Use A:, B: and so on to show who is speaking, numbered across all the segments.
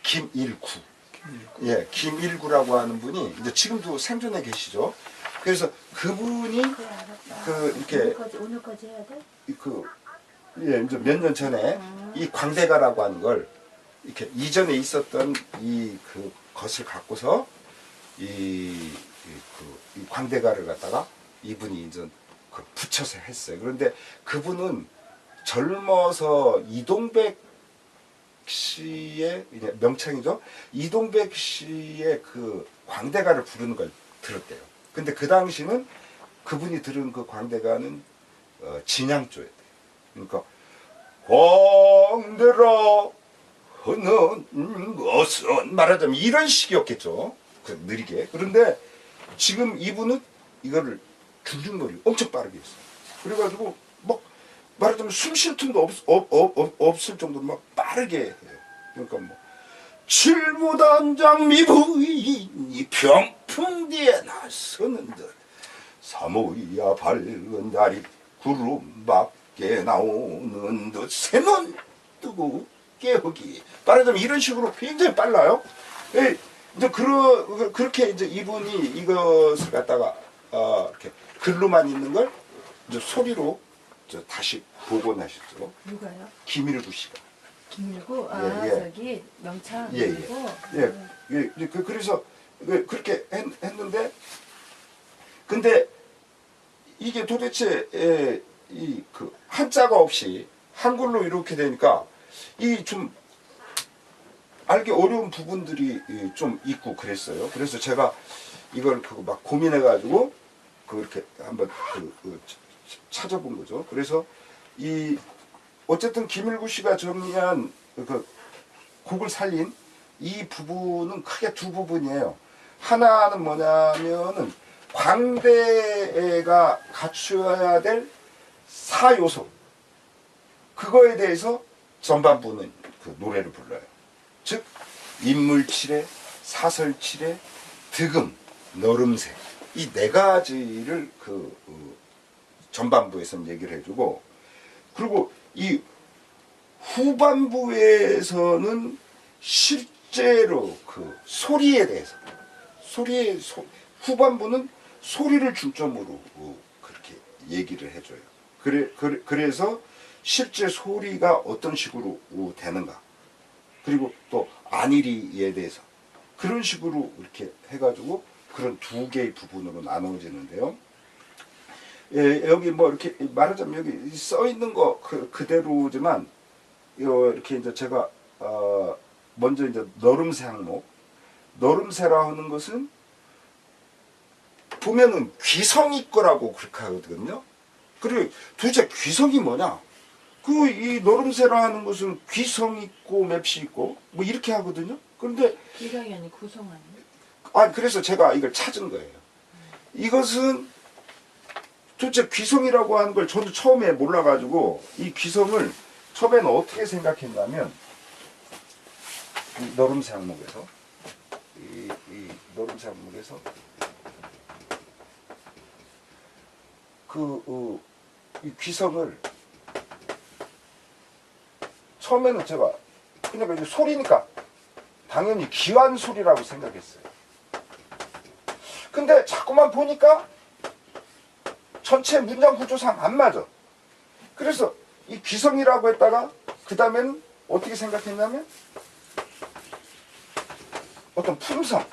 A: 김일구. 예, 김일구라고 하는 분이 이제 지금도 생존해 계시죠. 그래서 그분이 그 이렇게
B: 오늘까지 해야 돼?
A: 예, 이제 몇 년 전에 이 광대가라고 하는 걸 이렇게 이전에 있었던 이 것을 갖고서 이 광대가를 갖다가 이분이 이제 붙여서 했어요. 그런데 그분은 젊어서 이동백 씨의 명창이죠. 이동백 씨의 그 광대가를 부르는 걸 들었대요. 근데 그 당시는 그분이 들은 그 광대가는 진양조였대요. 그러니까 광대라 하는 것은 말하자면 이런 식이었겠죠. 느리게. 그런데 지금 이분은 이거를 중중거리고 엄청 빠르게 했어요. 그래가지고 막 말하자면 숨 쉴 틈도 없을 정도로 막 빠르게 해요. 그러니까 뭐 칠무단장 미부인이 병풍 뒤에 나서는 듯 사모야 밝은 달이 구름 밖에 나오는 듯 새눈 뜨고 깨우기 말하자면 이런 식으로 굉장히 빨라요. 이제 그렇게 이제 이분이 이것을 갖다가 이렇게 글로만 있는 걸 이제 소리로 다시 복원하셨죠.
B: 누가요?
A: 김일구 씨가.
B: 김일구? 저기 명창 김일구?
A: 그래서 그렇게 했는데 근데 이게 도대체 한자가 없이 한글로 이렇게 되니까 이 좀 알기 어려운 부분들이 좀 있고 그랬어요. 그래서 제가 이걸 막 고민해가지고 그렇게 한번 찾아본 거죠. 그래서 어쨌든 김일구 씨가 정리한 곡을 살린 이 부분은 크게 두 부분이에요. 하나는 뭐냐면은 광대가 갖추어야 될 4요소 그거에 대해서 전반부는 노래를 불러요. 즉 인물칠해, 사설칠해, 득음, 너름새 이 네 가지를 전반부에서는 얘기를 해주고 그리고 이 후반부에서는 실제로 소리에 대해서 후반부는 소리를 중점으로 그렇게 얘기를 해줘요. 그래서 실제 소리가 어떤 식으로 되는가 그리고 또 안일이에 대해서 그런 식으로 이렇게 해가지고 그런 두 개의 부분으로 나눠지는데요. 예, 여기 뭐 이렇게 말하자면 여기 써 있는 거 그대로지만 이렇게 이제 제가 먼저 이제 너름새 항목 너름새라 하는 것은 보면은 귀성이 거라고 그렇게 하거든요. 그리고 도대체 귀성이 뭐냐? 이 너름새라 하는 것은 귀성 있고 맵시 있고 뭐 이렇게 하거든요. 그런데
B: 귀성이 아니고 구성 아니에요?
A: 그래서 제가 이걸 찾은 거예요. 이것은 도대체 귀성이라고 하는 걸 저도 처음에 몰라가지고 이 귀성을 처음에는 어떻게 생각했냐면 이 너름새 항목에서 이 너름새 항목에서 이 귀성을 처음에는 제가 그냥 이제 소리니까 당연히 귀한 소리라고 생각했어요. 근데 자꾸만 보니까 전체 문장 구조상 안 맞아. 그래서 이 귀성이라고 했다가 그 다음에는 어떻게 생각했냐면 어떤 품성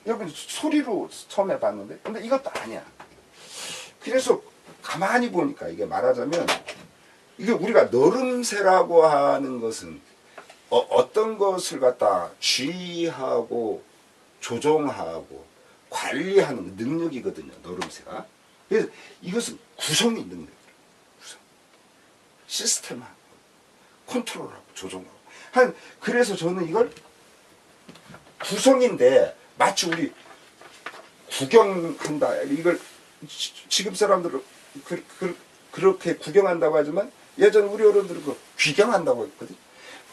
A: 여기 소리로 처음에 봤는데 근데 이것도 아니야. 그래서 가만히 보니까 이게 말하자면 이게 우리가 너름새라고 하는 것은 어떤 것을 갖다 주의하고 조종하고 관리하는 능력이거든요. 너름새가. 그래서 이것은 구성이 있는 거예요. 구성. 시스템하고 컨트롤하고 조종하고. 그래서 저는 이걸 구성인데 마치 우리 구경한다. 이걸 지금 사람들은 그렇게 구경한다고 하지만 예전 우리 어른들은 귀경한다고 했거든.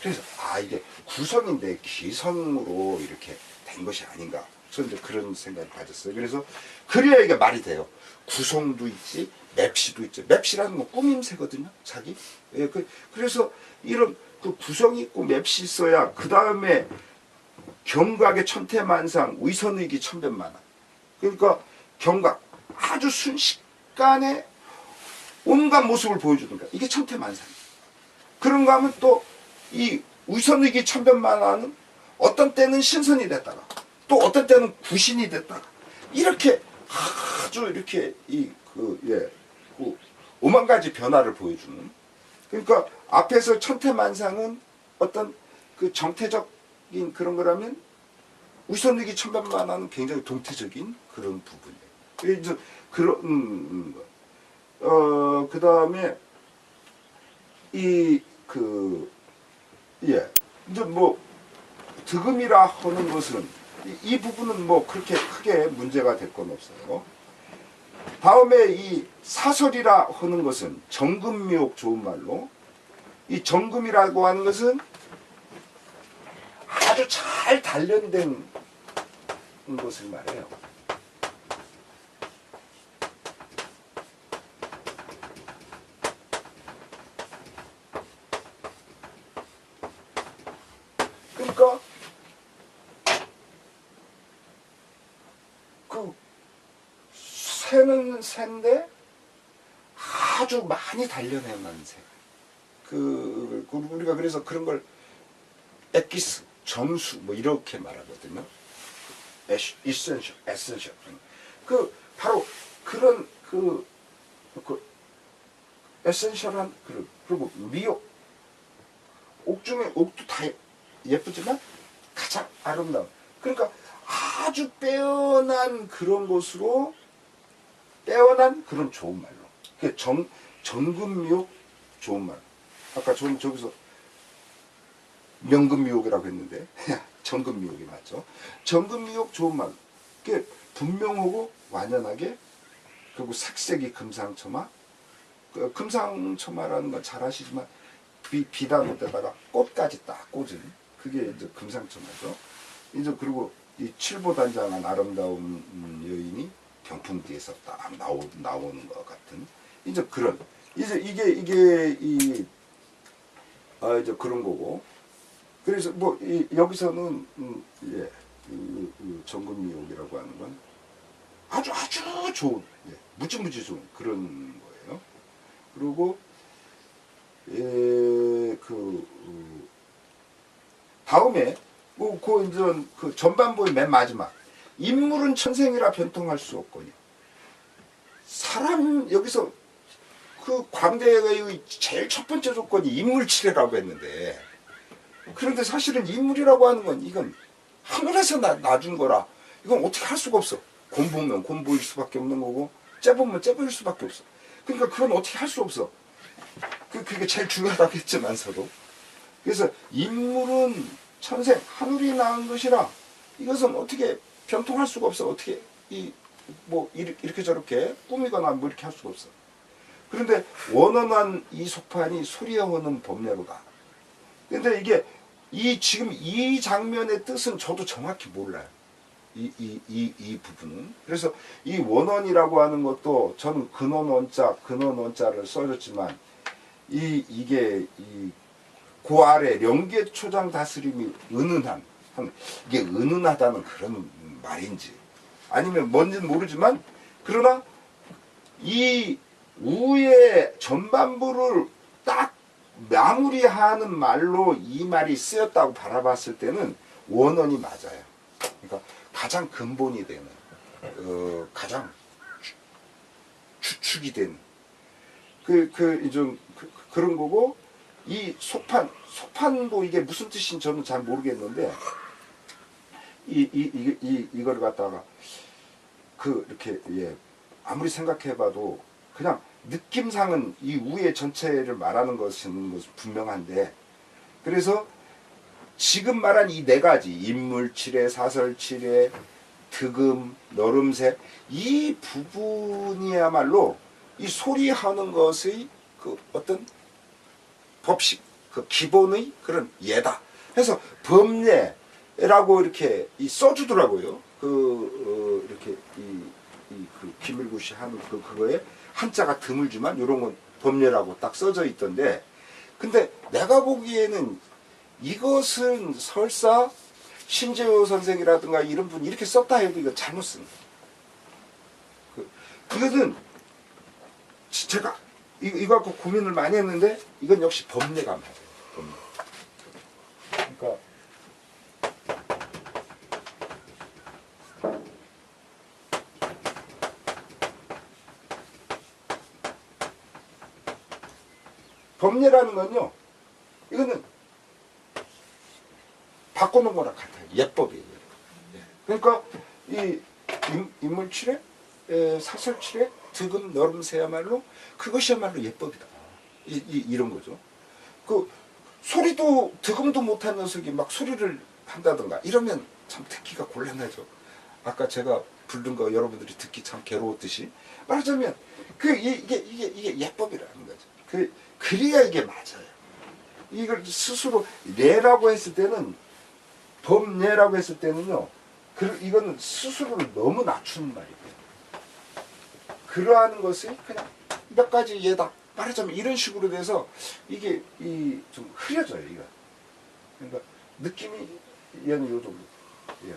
A: 그래서 이게 구성인데 기성으로 이렇게 된 것이 아닌가. 저는 이제 그런 생각을 가졌어요. 그래서 그래야 이게 말이 돼요. 구성도 있지, 맵시도 있죠. 맵시라는 건 꾸밈새거든요. 자기. 예, 그래서 이런 그 구성이 있고 맵시 있어야 그 다음에 경각의 천태만상, 위선의기 천변만화. 그러니까 경각 아주 순식간에 온갖 모습을 보여주는 거야. 이게 천태만상. 그런가 하면 또 이 위선의기 천변만화는 어떤 때는 신선이 됐다가 또 어떤 때는 구신이 됐다가 이렇게 아주 이렇게 그 오만 가지 변화를 보여주는. 그러니까 앞에서 천태만상은 어떤 그 정태적인 그런 거라면 위선의기 천변만화는 굉장히 동태적인 그런 부분이에요. 이제 그런 그 다음에 이제 뭐 득음이라 하는 것은 이 부분은 뭐 그렇게 크게 문제가 될 건 없어요. 다음에 이 사설이라 하는 것은 정금미옥 좋은 말로 이 정금이라고 하는 것은 아주 잘 단련된 것을 말해요. 그러니까 그 새는 새인데 아주 많이 단련해놓은 새. 우리가 그래서 그런 걸 엑기스, 정수 뭐 이렇게 말하거든요. 에센셜. 바로 그런 그 에센셜한 그리고 미옥. 옥 중에 옥도 다 예쁘지만 가장 아름다운. 그러니까 아주 빼어난 그런 것으로 빼어난 그런 좋은 말로. 그게 정금미옥 좋은 말. 아까 저기서 명금미옥이라고 했는데 정금미옥이 맞죠. 정금미옥 좋은 말. 그게 분명하고 완연하게 그리고 색색이 금상첨화. 금상첨화라는 건 잘 아시지만 비단에다가 꽃까지 딱 꽂은 그게 이제 금상첨화죠. 이제 그리고 이 칠보단장한 아름다운 여인이 병풍 뒤에서 딱 나오는 것 같은 이제 그런 이게 이제 그런 거고. 그래서 뭐 여기서는 정금미옥이라고 하는 건 아주 좋은 무지무지 좋은 그런 거예요. 그리고 다음에 그 전반부의 맨 마지막 인물은 천생이라 변통할 수 없거니. 사람 여기서 그 광대의 제일 첫 번째 조건이 인물치레라고 했는데, 그런데 사실은 인물이라고 하는 건 이건 하늘에서 놔준 거라 이건 어떻게 할 수가 없어. 곰보면 곰보일 수밖에 없는 거고 째보면 째보일 수밖에 없어. 그러니까 그건 어떻게 할 수 없어. 그게 제일 중요하다고 했지만서도. 그래서 인물은 천생 하늘이 낳은 것이라 이것은 어떻게 변통할 수가 없어. 어떻게 이렇게 저렇게 꾸미거나 뭐 이렇게 할 수가 없어. 그런데 원원한 이 속판이 소리하는 법례로다. 근데 이게 지금 이 장면의 뜻은 저도 정확히 몰라요. 이 부분은. 그래서 이 원원이라고 하는 것도 저는 근원원자를 써줬지만 이게 그 아래 명계초장 다스림이 이게 은은하다는 그런 말인지 아니면 뭔지는 모르지만, 그러나 이 우의 전반부를 딱 마무리하는 말로 이 말이 쓰였다고 바라봤을 때는 원원이 맞아요. 그러니까 가장 근본이 되는 가장 추측이 된 그런 거고, 이 속판도 이게 무슨 뜻인지 저는 잘 모르겠는데 이걸 갖다가 이렇게 아무리 생각해봐도 그냥 느낌상은 이 우의 전체를 말하는 것은 분명한데, 그래서 지금 말한 이 네 가지 인물치레, 사설치레, 득음, 너름새 이 부분이야말로 이 소리하는 것의 그 어떤 법칙, 그 기본의 그런 예다. 그래서 법례라고 이렇게 써주더라고요. 이렇게 그 김일구씨 하는 그거에 한자가 드물지만 이런 건 법례라고 딱 써져 있던데, 근데 내가 보기에는 이것은 설사 신재호 선생이라든가 이런 분이 이렇게 썼다 해도 이거 잘못 쓴 거예요. 그것은 제가 이거 갖고 고민을 많이 했는데 이건 역시 법례가 맞아요. 법례. 그러니까 법례라는 건요, 이거는 바꿔놓은 거랑 같아요. 예법이에요. 그러니까 이 인물치레, 사설치레, 득음, 너름새야말로 그것이야말로 예법이다. 이런 거죠. 그 소리도 득음도 못한 녀석이 막 소리를 한다든가 이러면 참 듣기가 곤란하죠. 아까 제가 부른 거 여러분들이 듣기 참 괴로웠듯이 말하자면 이게 예법이라는 거죠. 그래야 이게 맞아요. 이걸 스스로 예라고 했을 때는, 법예라고 했을 때는요, 이거는 스스로를 너무 낮추는 말이에요. 그러한 것이 그냥 몇 가지 예다 말하자면 이런 식으로 돼서 이게 좀 흐려져요. 이거. 그러니까 느낌이 얘는 요 정도. 예.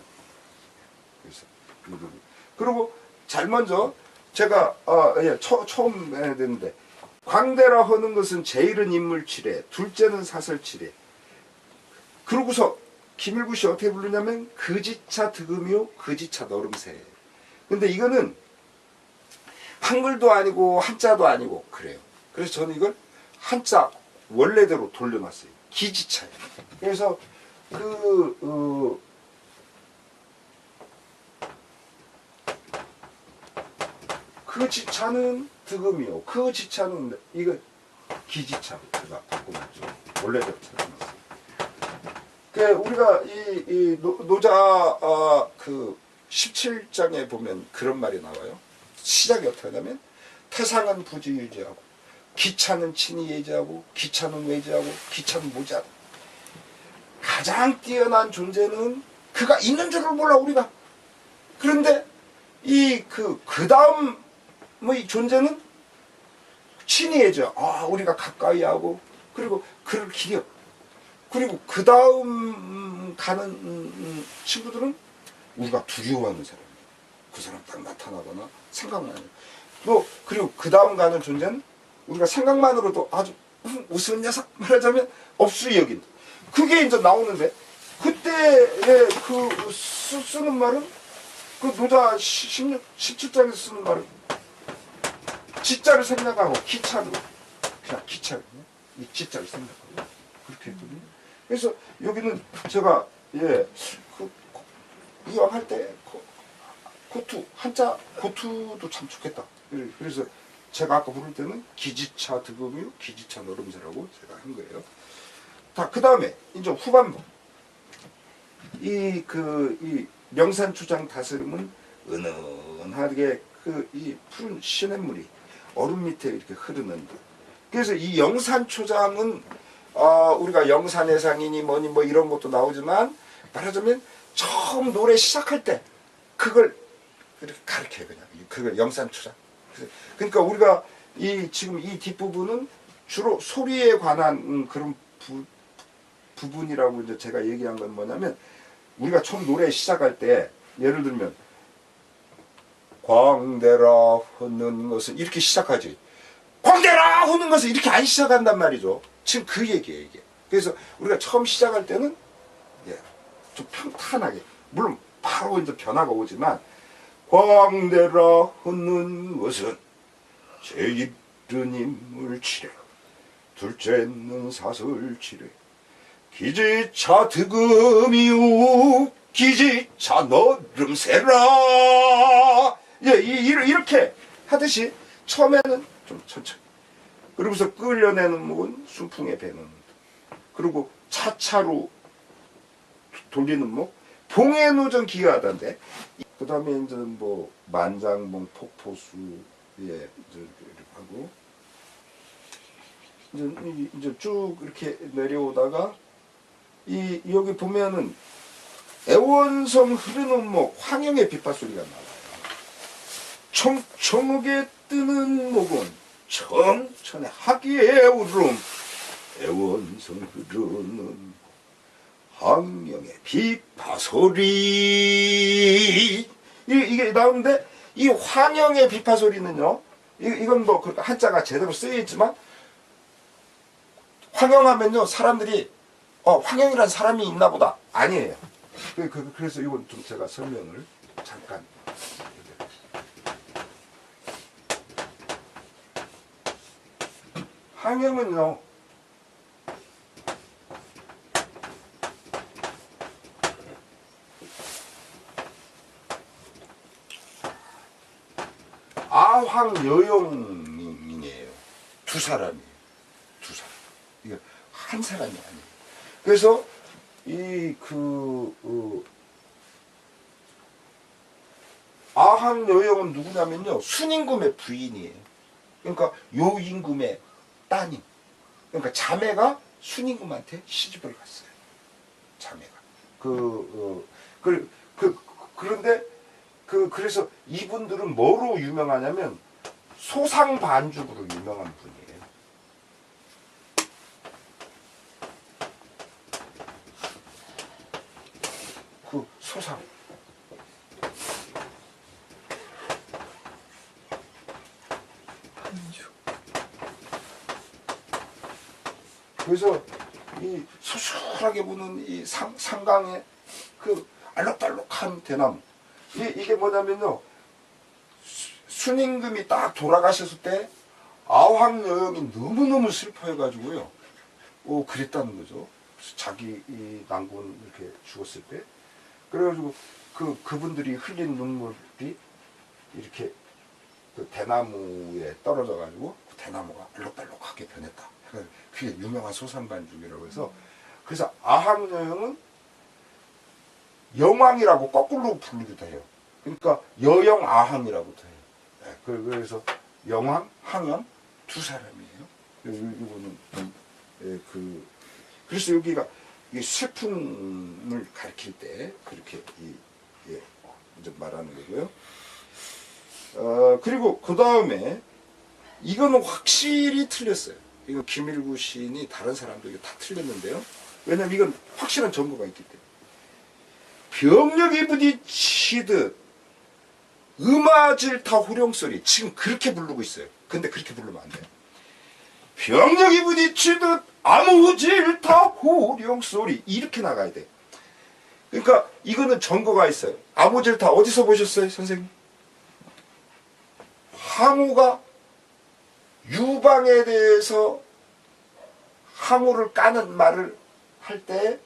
A: 그래서 요 정도. 그리고 잘 먼저 제가 처음 해야 되는데, 광대라 하는 것은 제일은 인물치레, 둘째는 사설치레. 그러고서 김일구씨 어떻게 부르냐면 그지차 득음이요 그지차 너름새. 근데 이거는 한글도 아니고 한자도 아니고 그래요. 그래서 저는 이걸 한자 원래대로 돌려놨어요. 기지차예요. 그래서 그 지차는 득음이요. 그 지차는 이거 기지차. 제가 바꿔놨죠. 원래대로 찾아놨어요. 우리가 이 노자 그 17장에 보면 그런 말이 나와요. 시작이 어떻게 하냐면 태상은 부지유지하고 기차는 친히 예지하고 기차는 외지하고 기차는 모지하고, 가장 뛰어난 존재는 그가 있는 줄을 몰라 우리가. 그런데 그 다음 이 존재는 친히 예죠. 우리가 가까이 하고, 그리고 그를 기려. 그리고 그 다음 가는 친구들은 우리가 두려워하는 사람이에요. 그 사람 딱 나타나거나 생각만 해요. 그리고 그 다음 가는 존재는 우리가 생각만으로도 아주 우스운 녀석 말하자면 업수이 여긴다. 그게 이제 나오는데, 그때의 쓰는 말은 그 노자 17장에서 쓰는 말은 지자를 생각하고 기차로, 그냥 기차를, 이 지자를 생각하고 그렇게 했거든요. 그래서 여기는 제가 이왕 할 때 고투, 한자 고투도 참 좋겠다. 그래서 제가 아까 부를 때는 기지차 득음이요 기지차 너름새라고 제가 한 거예요. 그 다음에 이제 후반부, 이 명산추장 다스름은 은은하게 이 푸른 시냇물이 얼음 밑에 이렇게 흐르는. 그래서 이 영산초장은 우리가 영산해상이니 뭐니 뭐 이런 것도 나오지만, 말하자면 처음 노래 시작할 때 그걸 이렇게 가르쳐요. 그걸 영산초장. 그러니까 우리가 지금 이 뒷부분은 주로 소리에 관한 그런 부분이라고 이제 제가 얘기한 건 뭐냐면, 우리가 처음 노래 시작할 때 예를 들면 광대라 하는 것은 이렇게 시작하지, 광대라 하는 것은 이렇게 안 시작한단 말이죠. 지금 그 얘기예요, 이게. 그래서 우리가 처음 시작할 때는 좀 평탄하게, 물론 바로 이제 변화가 오지만, 광대라 하는 것은 제일은 인물치레, 둘째는 사설치레, 기지차 득음이요 기지차 너름새라. 이렇게 하듯이 처음에는 좀 천천히, 그러고서 끌려내는 목은 순풍에 배는, 그리고 차차로 돌리는 목 봉해노전 기하던데, 그 다음에 이제 뭐 만장봉 폭포수 이제 하고 이제 쭉 이렇게 내려오다가 여기 보면은 애원성 흐르는 목 황영의 빗발소리가 나와요. 청청하게 뜨는 목은 청천의 하기의 울음 애원성 흐르는 황령의 비파소리 이게 나오는데 이 황령의 비파소리는요 이건 뭐 한자가 제대로 쓰여 있지만 황영하면요 사람들이 황영이라는 사람이 있나 보다 아니에요. 그래서 이건 좀 제가 설명을 잠깐. 황영은요 아황여영이에요. 두 사람이에요. 두 사람. 이거 한 사람이 아니에요. 그래서 아황여영은 누구냐면요 순임금의 부인이에요. 그러니까 요임금의 따님. 그러니까 자매가 순임금한테 시집을 갔어요. 자매가. 그런데 그래서 이분들은 뭐로 유명하냐면 소상반죽으로 유명한 분이에요. 그 소상. 그래서 이 수술하게 보는 이 상강의 그 알록달록한 대나무. 이게 뭐냐면요. 순임금이 딱 돌아가셨을 때 아황여영이 너무너무 슬퍼해가지고요. 그랬다는 거죠. 자기 이 난군 이렇게 죽었을 때. 그래가지고 그분들이 흘린 눈물이 이렇게 그 대나무에 떨어져가지고 그 대나무가 알록달록하게 변했다. 그게 유명한 소상반죽이라고 해서 그래서 아황여영은 영왕이라고 거꾸로 부르기도 해요. 그러니까 여영아황이라고도 해요. 네, 그래서 영왕, 항영 두 사람이에요. 이거는 그래서 여기가 이 슬픔을 가리킬 때 그렇게 이제 말하는 거고요. 그리고 그 다음에 이거는 확실히 틀렸어요. 이거 김일구 시인이 다른 사람도 이거 다 틀렸는데요. 왜냐면 이건 확실한 정보가 있기 때문에. 병력이 부딪히듯 음아질타 호령소리 지금 그렇게 부르고 있어요. 근데 그렇게 부르면 안 돼요. 병력이 부딪히듯 아무질타 호령소리 이렇게 나가야 돼. 그러니까 이거는 전거가 있어요. 아무질타 어디서 보셨어요, 선생님? 항우가 유방에 대해서 항우를 까는 말을 할 때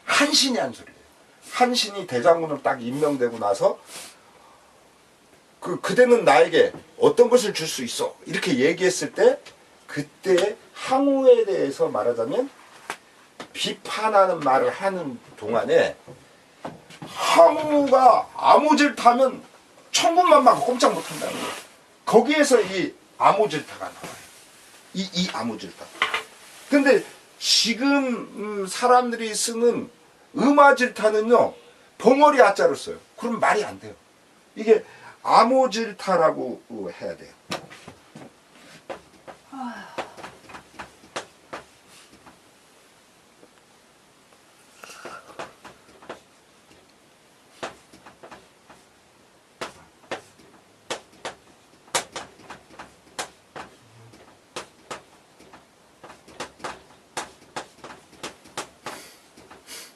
A: 한신이 한 소리예요. 한신이 대장군으로 딱 임명되고 나서 그대는 나에게 어떤 것을 줄 수 있어 이렇게 얘기했을 때 그때 항우에 대해서 말하자면 비판하는 말을 하는 동안에 항우가 아무질타면 천군만 막 꼼짝 못한다는 거예요. 거기에서 이 아무질타가 나와요. 이 아무질타. 근데 지금 사람들이 쓰는 음아질타는요 벙어리 아자를 써요. 그럼 말이 안 돼요. 이게 암호질타라고 해야 돼요.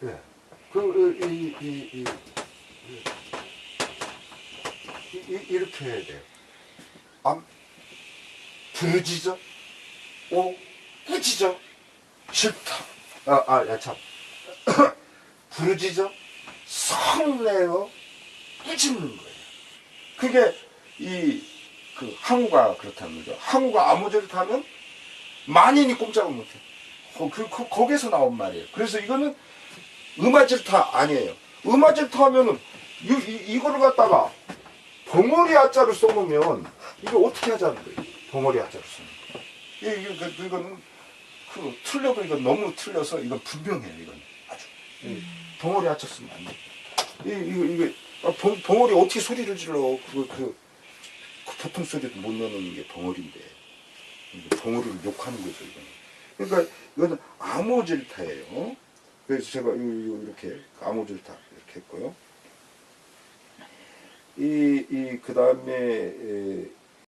A: 네. 이렇게 해야 돼요. 부르짖어, 꾸짖어, 싫다. 참. 부르짖어, 성내어, 꾸짖는 거예요. 그게 항우가 그렇다는 거죠. 항우가 아무절을 하면 만인이 꼼짝을 못해. 거기서 나온 말이에요. 그래서 이거는 음아질타 아니에요. 음아질타 하면은 이거를 갖다가 벙어리 아자로 써놓으면 이게 어떻게 하자는 거예요. 벙어리 아자로 쓰는 거. 이거는 틀려도 이건 너무 틀려서 이건 분명해요. 이건 아주 벙어리 아자 쓰면 안 돼. 벙어리 어떻게 소리를 질러? 그 보통 소리도 못 내는 게 벙어리인데. 벙어리를 욕하는 거죠, 이거는. 그러니까 이거는 암호질타예요. 그래서 제가 이렇게 암호질타 이렇게 했고요. 그 다음에